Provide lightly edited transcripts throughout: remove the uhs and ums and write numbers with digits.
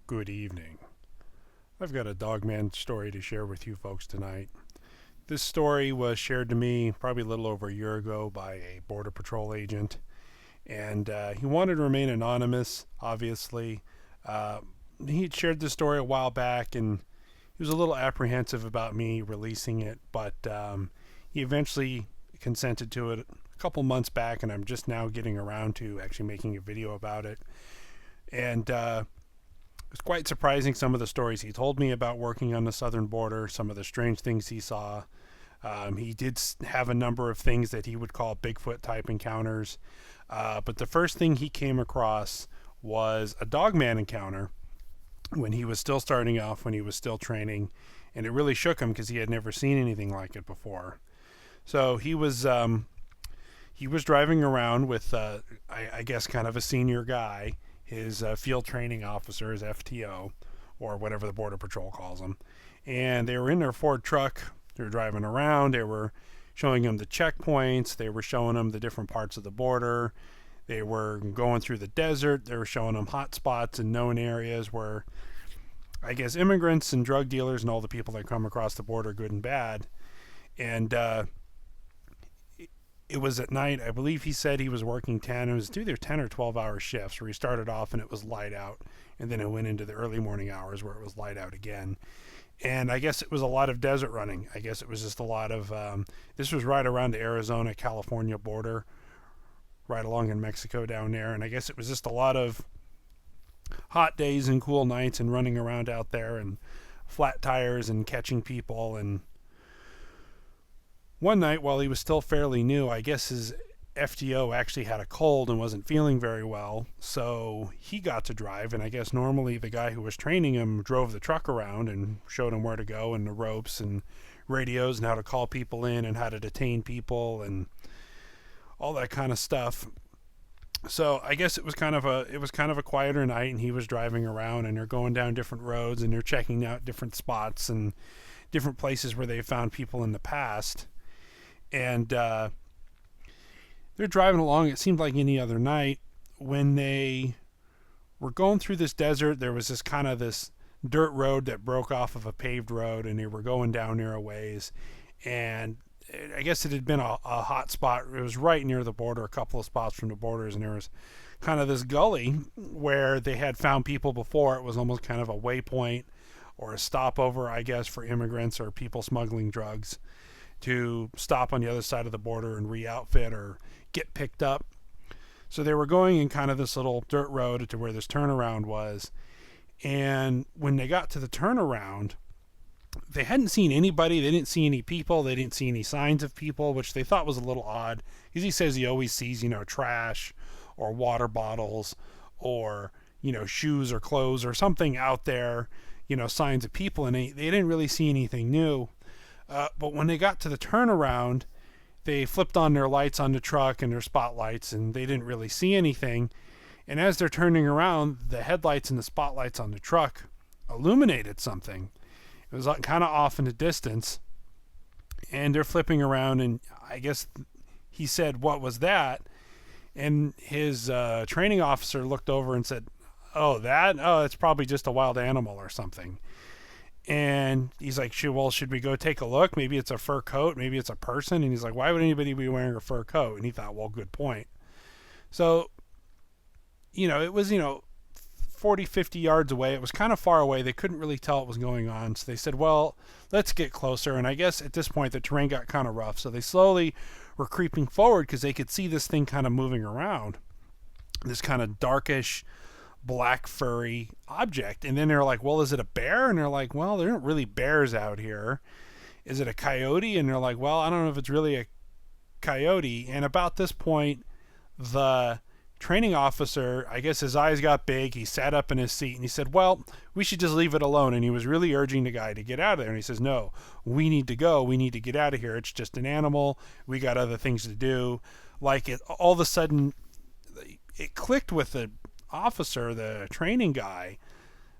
Good evening. I've got a Dogman story to share with you folks tonight. This story was shared to me probably a little over a year ago by a Border Patrol agent, and he wanted to remain anonymous, obviously. Uh, he had shared this story a while back, and he was a little apprehensive about me releasing it, but he eventually consented to it a couple months back, and I'm just now getting around to actually making a video about it. And it was quite surprising, some of the stories he told me about working on the southern border, some of the strange things he saw. He did have a number of things that he would call Bigfoot type encounters. But the first thing he came across was a Dogman encounter when he was still starting off, when he was still training. And it really shook him because he had never seen anything like it before. So he was driving around with, I guess, kind of a senior guy, his field training officer, his FTO, or whatever the Border Patrol calls him. And they were in their Ford truck. They were driving around. They were showing him the checkpoints. They were showing him the different parts of the border. They were going through the desert. They were showing him hot spots and known areas where, I guess, immigrants and drug dealers and all the people that come across the border, good and bad. And it was at night. I believe he said he was working 10. It was either 10 or 12-hour shifts where he started off and it was light out. And then it went into the early morning hours where it was light out again. And I guess it was a lot of desert running. I guess it was just a lot of, this was right around the Arizona-California border, right along in Mexico down there. And I guess it was just a lot of hot days and cool nights and running around out there and flat tires and catching people. And one night, while he was still fairly new, I guess his FTO actually had a cold and wasn't feeling very well, so he got to drive. And I guess normally the guy who was training him drove the truck around and showed him where to go and the ropes and radios and how to call people in and how to detain people and all that kind of stuff. So I guess it was kind of a quieter night, and he was driving around, and they're going down different roads and they're checking out different spots and different places where they found people in the past. And they're driving along. It seemed like any other night. When they were going through this desert, there was this dirt road that broke off of a paved road, and they were going down there a ways. And I guess it had been a hot spot. It was right near the border, a couple of spots from the borders, and there was kind of this gully where they had found people before. It was almost kind of a waypoint or a stopover, I guess, for immigrants or people smuggling drugs to stop on the other side of the border and re-outfit or get picked up. So they were going in kind of this little dirt road to where this turnaround was. And when they got to the turnaround, they hadn't seen anybody. They didn't see any people. They didn't see any signs of people, which they thought was a little odd. Because he says he always sees, trash or water bottles or, shoes or clothes or something out there, signs of people. And they didn't really see anything new. But when they got to the turnaround, they flipped on their lights on the truck and their spotlights, and they didn't really see anything. And as they're turning around, the headlights and the spotlights on the truck illuminated something. It was kind of off in the distance, and they're flipping around, and I guess he said, "What was that?" And his training officer looked over and said, "Oh, that? Oh, it's probably just a wild animal or something." And he's like, should we go take a look? Maybe it's a fur coat. Maybe it's a person. And he's like, why would anybody be wearing a fur coat? And he thought, well, good point. So, it was, 40, 50 yards away. It was kind of far away. They couldn't really tell what was going on. So they said, well, let's get closer. And I guess at this point, the terrain got kind of rough. So they slowly were creeping forward because they could see this thing kind of moving around. This kind of darkish, black furry object. And then they're like, well, is it a bear? And they're like, well, there aren't really bears out here. Is it a coyote? And they're like, well, I don't know if it's really a coyote. And about this point, the training officer, I guess his eyes got big. He sat up in his seat and he said, well, we should just leave it alone. And he was really urging the guy to get out of there. And he says, no, we need to go. We need to get out of here. It's just an animal. We got other things to do. Like it, all of a sudden, it clicked with the officer, the training guy,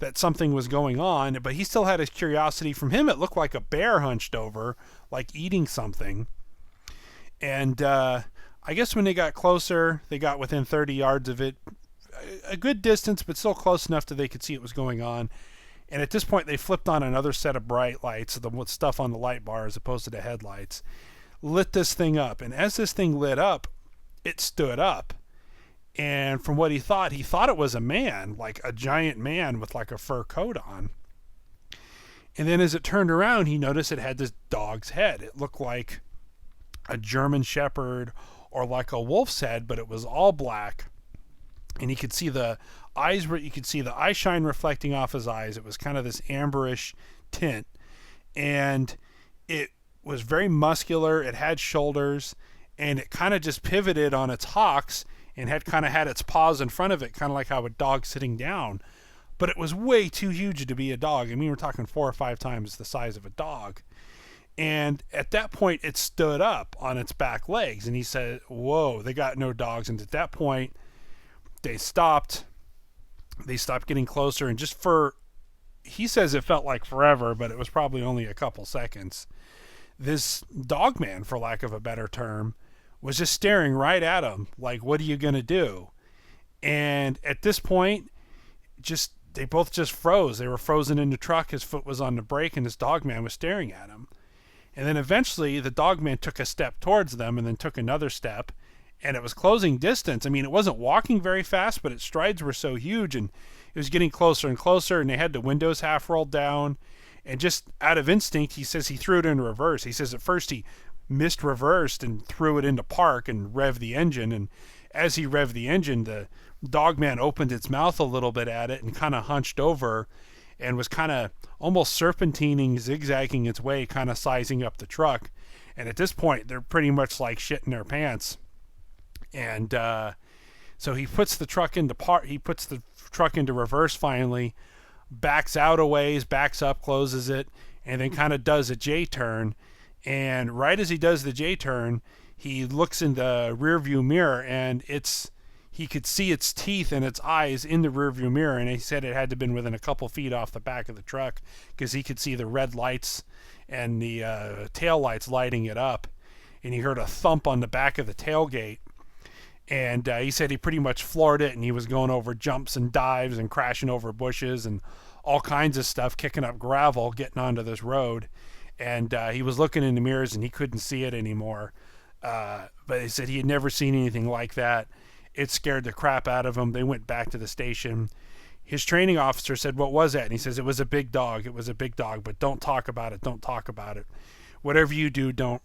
that something was going on, but he still had his curiosity. From him, it looked like a bear hunched over, like eating something. And I guess when they got closer, they got within 30 yards of it, a good distance, but still close enough that they could see what was going on. And at this point, they flipped on another set of bright lights, the stuff on the light bar as opposed to the headlights, lit this thing up. And as this thing lit up, it stood up. And from what he thought it was a man, like a giant man with like a fur coat on. And then as it turned around, he noticed it had this dog's head. It looked like a German Shepherd or like a wolf's head, but it was all black. And he could see the eyes, you could see the eye shine reflecting off his eyes. It was kind of this amberish tint. And it was very muscular. It had shoulders, and it kind of just pivoted on its hocks and had kind of had its paws in front of it, kind of like how a dog sitting down. But it was way too huge to be a dog. I mean, we're talking 4 or 5 times the size of a dog. And at that point, it stood up on its back legs. And he said, whoa, they got no dogs. And at that point, they stopped getting closer. And just for, he says it felt like forever, but it was probably only a couple seconds. This Dogman, for lack of a better term, was just staring right at him. Like, what are you going to do? And at this point, they both just froze. They were frozen in the truck. His foot was on the brake, and this Dogman was staring at him. And then eventually the Dogman took a step towards them and then took another step, and it was closing distance. I mean, it wasn't walking very fast, but its strides were so huge, and it was getting closer and closer, and they had the windows half rolled down. And just out of instinct, he says he threw it in reverse. He says at first he missed reversed and threw it into park and revved the engine. And as he revved the engine, the Dogman opened its mouth a little bit at it and kind of hunched over and was kind of almost serpentining, zigzagging its way, kind of sizing up the truck. And at this point, they're pretty much like shitting their pants. And so he puts the truck into reverse finally, backs out a ways, backs up, closes it, and then kind of does a J-turn. And right as he does the J-turn, he looks in the rearview mirror, and he could see its teeth and its eyes in the rearview mirror, and he said it had to have been within a couple feet off the back of the truck because he could see the red lights and the tail lights lighting it up. And he heard a thump on the back of the tailgate. And he said he pretty much floored it, and he was going over jumps and dives and crashing over bushes and all kinds of stuff, kicking up gravel, getting onto this road. And he was looking in the mirrors, and he couldn't see it anymore. But he said he had never seen anything like that. It scared the crap out of him. They went back to the station. His training officer said, what was that? And he says, it was a big dog. It was a big dog, but don't talk about it. Don't talk about it. Whatever you do, don't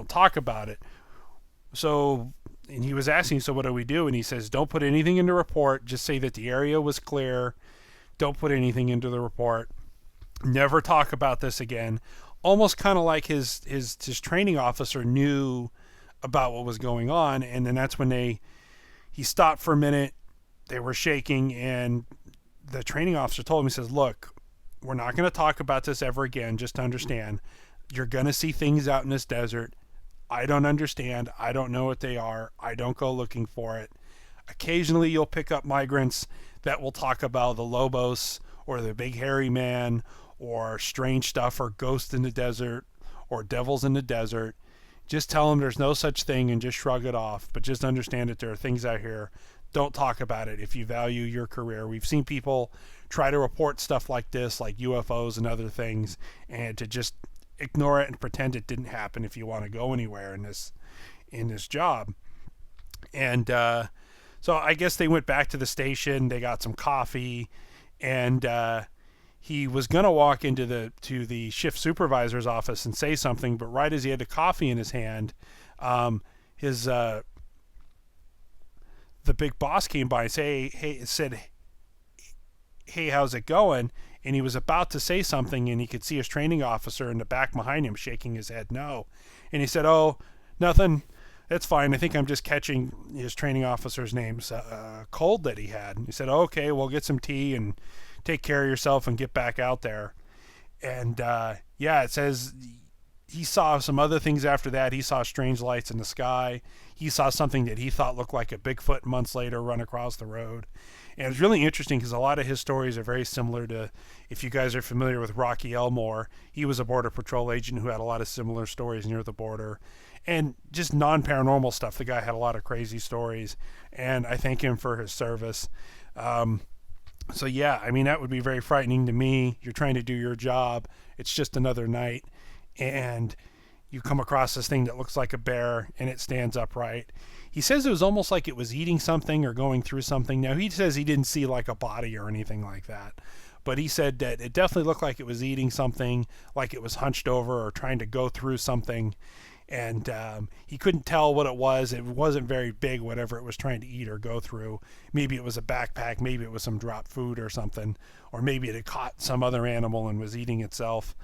talk about it. So, and he was asking, so what do we do? And he says, don't put anything in the report. Just say that the area was clear. Don't put anything into the report. Never talk about this again. Almost kind of like his training officer knew about what was going on. And then that's when he stopped for a minute. They were shaking, and the training officer told him, he says, look, we're not going to talk about this ever again. Just to understand, you're going to see things out in this desert. I don't understand. I don't know what they are. I don't go looking for it. Occasionally you'll pick up migrants that will talk about the Lobos or the big hairy man or strange stuff or ghosts in the desert or devils in the desert. Just tell them there's no such thing and just shrug it off. But just understand that there are things out here. Don't talk about it if you value your career. We've seen people try to report stuff like this, like UFOs and other things, and to just ignore it and pretend it didn't happen if you want to go anywhere in this job. And so I guess they went back to the station. They got some coffee, and he was gonna walk into the shift supervisor's office and say something, but right as he had the coffee in his hand, the big boss came by and said, hey, how's it going? And he was about to say something, and he could see his training officer in the back behind him shaking his head no. And he said, oh, nothing. That's fine. I think I'm just catching his training officer's name's cold that he had. And he said, okay, well, get some tea and take care of yourself and get back out there. And it says he saw some other things after that. He saw strange lights in the sky. He saw something that he thought looked like a Bigfoot months later run across the road. And it's really interesting because a lot of his stories are very similar to, if you guys are familiar with Rocky Elmore, he was a Border Patrol agent who had a lot of similar stories near the border. and just non-paranormal stuff. The guy had a lot of crazy stories, and I thank him for his service. So yeah, I mean, that would be very frightening to me. You're trying to do your job. It's just another night, and you come across this thing that looks like a bear, and it stands upright. He says it was almost like it was eating something or going through something. Now, he says he didn't see like a body or anything like that, but he said that it definitely looked like it was eating something, like it was hunched over or trying to go through something. And he couldn't tell what it was. It wasn't very big, whatever it was trying to eat or go through. Maybe it was a backpack, maybe it was some dropped food or something, or maybe it had caught some other animal and was eating itself.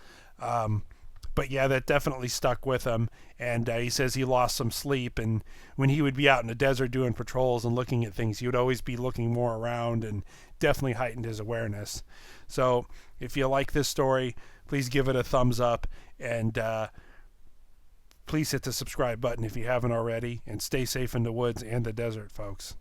But yeah, that definitely stuck with him. And he says he lost some sleep, and when he would be out in the desert doing patrols and looking at things, he would always be looking more around, and definitely heightened his awareness. So if you like this story, please give it a thumbs up, and please hit the subscribe button if you haven't already, and stay safe in the woods and the desert, folks.